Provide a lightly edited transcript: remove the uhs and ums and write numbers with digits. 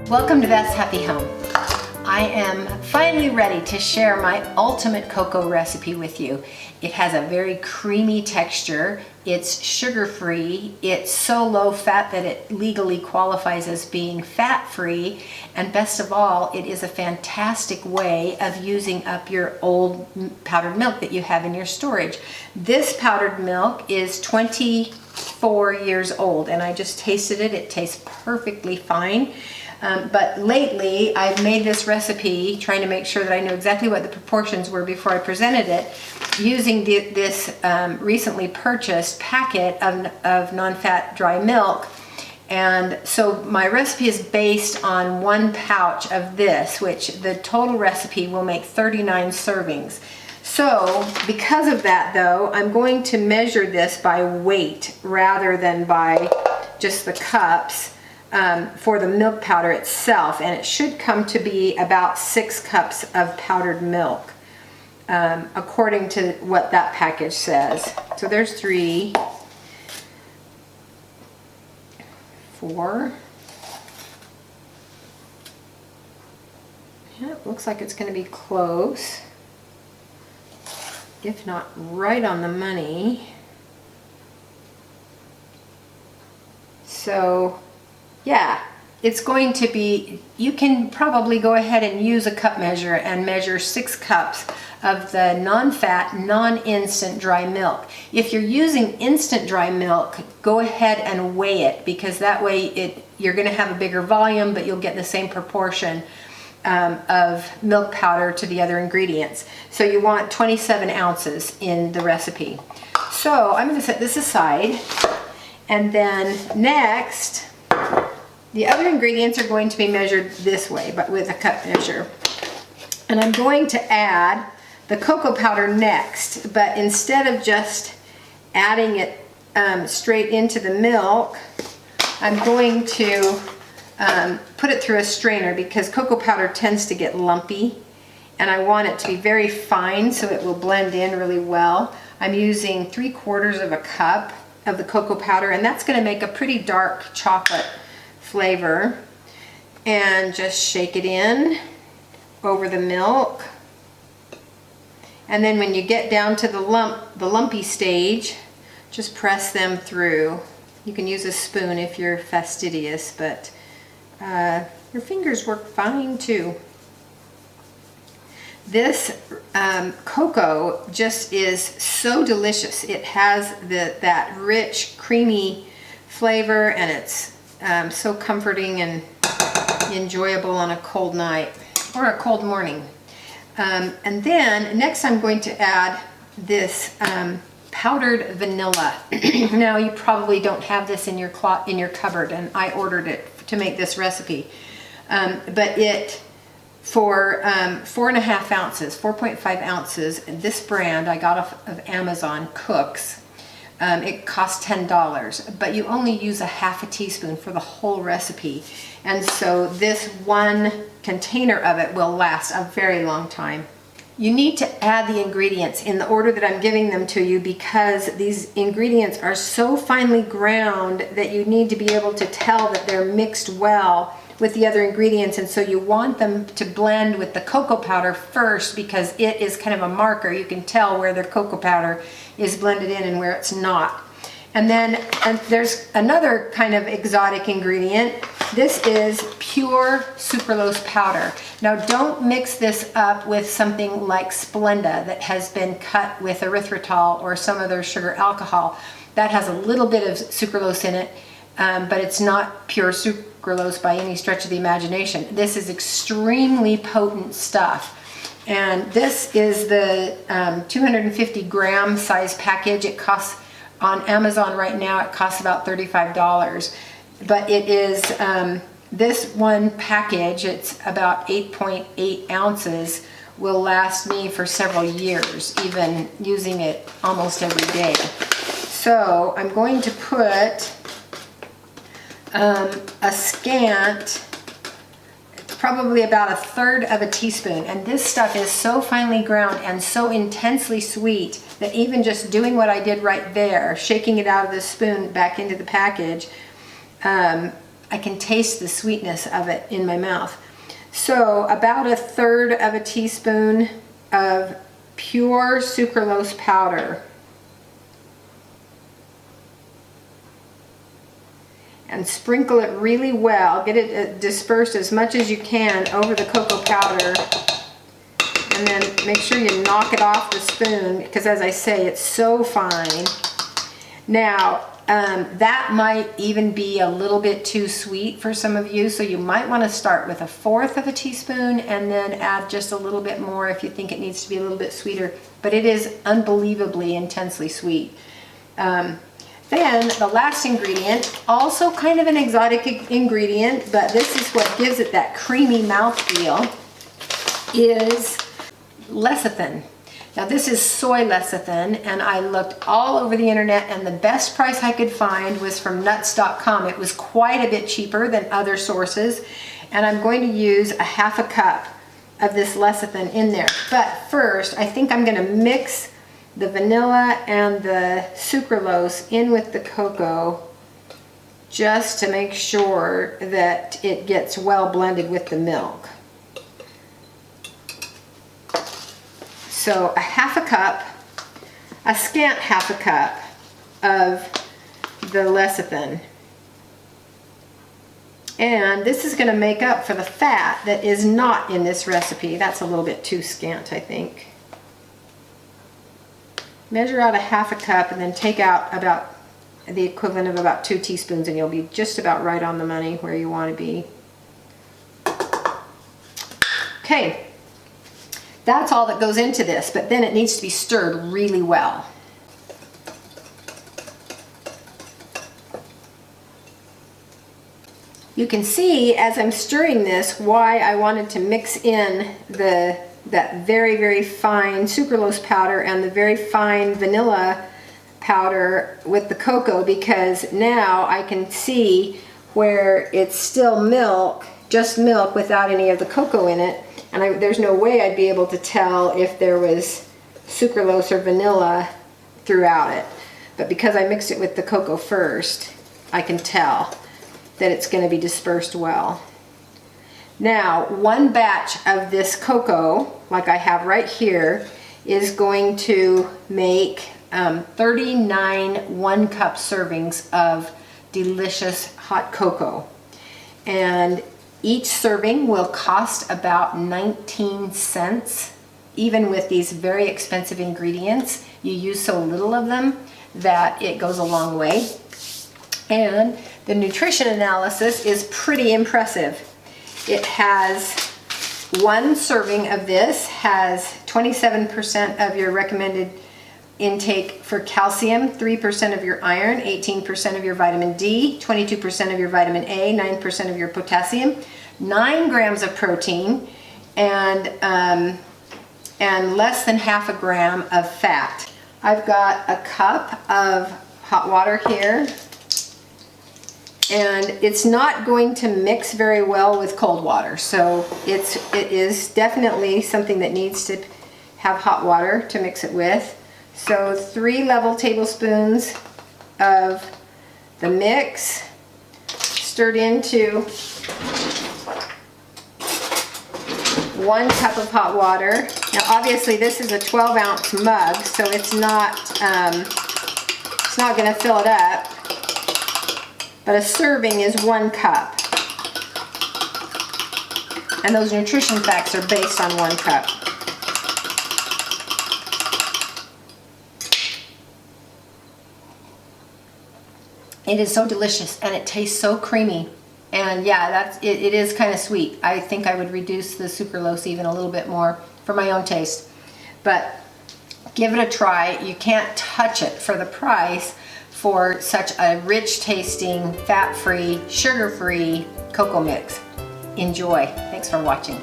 Welcome to Beth's Happy Home. I am finally ready to share my ultimate cocoa recipe with you. It has a very creamy texture, it's sugar-free, it's so low fat that it legally qualifies as being fat-free, and best of all, it is a fantastic way of using up your old powdered milk that you have in your storage. This powdered milk is 24 years old, and I just tasted it. It tastes perfectly fine. But lately I've made this recipe trying to make sure that I knew exactly what the proportions were before I presented it, using this recently purchased packet of non-fat dry milk. And so my recipe is based on 1 pouch of this, which the total recipe will make 39 servings. So because of that though, I'm going to measure this by weight rather than by just the cups. For the milk powder itself, and it should come to be about 6 cups of powdered milk, according to what that package says. So there's 3, 4. Yeah, it looks like it's going to be close, if not right on the money. So yeah, it's going to be, you can probably go ahead and use a cup measure and measure 6 cups of the non-fat, non-instant dry milk. If you're using instant dry milk, go ahead and weigh it, because that way you're going to have a bigger volume, but you'll get the same proportion of milk powder to the other ingredients. So you want 27 ounces in the recipe. So I'm going to set this aside, and then next, the other ingredients are going to be measured this way, but with a cup measure. And I'm going to add the cocoa powder next, but instead of just adding it straight into the milk, I'm going to put it through a strainer, because cocoa powder tends to get lumpy, and I want it to be very fine so it will blend in really well. I'm using 3/4 of a cup of the cocoa powder, and that's going to make a pretty dark chocolate flavor. And just shake it in over the milk, and then when you get down to the lumpy stage, just press them through. You can use a spoon if you're fastidious, but your fingers work fine too. This cocoa just is so delicious. It has that rich, creamy flavor, and it's so comforting and enjoyable on a cold night or a cold morning. And then next I'm going to add this powdered vanilla. Now you probably don't have this in your cupboard, and I ordered it to make this recipe. But it, for 4.5 ounces, 4.5 ounces, this brand I got off of Amazon, Cooks. It costs $10, but you only use a 1/2 teaspoon for the whole recipe. And so this one container of it will last a very long time. You need to add the ingredients in the order that I'm giving them to you, because these ingredients are so finely ground that you need to be able to tell that they're mixed well with the other ingredients. And so you want them to blend with the cocoa powder first, because it is kind of a marker. You can tell where the cocoa powder is blended in and where it's not. And then there's another kind of exotic ingredient. This is pure sucralose powder. Now don't mix this up with something like Splenda that has been cut with erythritol or some other sugar alcohol. That has a little bit of sucralose in it, but it's not pure sucralose by any stretch of the imagination. This is extremely potent stuff. And this is the 250 gram size package. It costs, on Amazon right now, it costs about $35. But it is, this one package, it's about 8.8 ounces, will last me for several years, even using it almost every day. So I'm going to put a scant, probably about 1/3 of a teaspoon. And this stuff is so finely ground and so intensely sweet that even just doing what I did right there, shaking it out of the spoon back into the package, I can taste the sweetness of it in my mouth. So about 1/3 teaspoon of pure sucralose powder. And sprinkle it really well. Get it dispersed as much as you can over the cocoa powder. And then make sure you knock it off the spoon, because as I say, it's so fine. Now, that might even be a little bit too sweet for some of you, so you might want to start with 1/4 teaspoon and then add just a little bit more if you think it needs to be a little bit sweeter. But it is unbelievably intensely sweet. Then the last ingredient, also kind of an exotic ingredient, but this is what gives it that creamy mouthfeel, is lecithin. Now this is soy lecithin, and I looked all over the internet, and the best price I could find was from nuts.com. It was quite a bit cheaper than other sources, and I'm going to use 1/2 cup of this lecithin in there. But first, I think I'm going to mix the vanilla and the sucralose in with the cocoa just to make sure that it gets well blended with the milk. So 1/2 cup, a scant 1/2 cup of the lecithin. And this is going to make up for the fat that is not in this recipe. That's a little bit too scant, I think. Measure out 1/2 cup and then take out about the equivalent of about 2 teaspoons, and you'll be just about right on the money where you want to be. Okay, that's all that goes into this, but then it needs to be stirred really well. You can see as I'm stirring this why I wanted to mix in that very, very fine sucralose powder and the very fine vanilla powder with the cocoa, because now I can see where it's still milk, just milk without any of the cocoa in it, and there's no way I'd be able to tell if there was sucralose or vanilla throughout it. But because I mixed it with the cocoa first, I can tell that it's going to be dispersed well. Now, one batch of this cocoa, like I have right here, is going to make 39 1-cup servings of delicious hot cocoa. And each serving will cost about 19 cents. Even with these very expensive ingredients, you use so little of them that it goes a long way. And the nutrition analysis is pretty impressive. It has 1 serving of this has 27% of your recommended intake for calcium, 3% of your iron, 18% of your vitamin D, 22% of your vitamin A, 9% of your potassium, 9 grams of protein, and less than 1/2 gram of fat. I've got a cup of hot water here, and it's not going to mix very well with cold water, so it is definitely something that needs to have hot water to mix it with. So 3 level tablespoons of the mix stirred into 1 cup of hot water. Now obviously this is a 12-ounce mug, so it's not going to fill it up. But a serving is 1 cup. And those nutrition facts are based on 1 cup. It is so delicious, and it tastes so creamy. And yeah, it is kind of sweet. I think I would reduce the sucralose even a little bit more for my own taste. But give it a try. You can't touch it for the price for such a rich tasting, fat-free, sugar-free cocoa mix. Enjoy. Thanks for watching.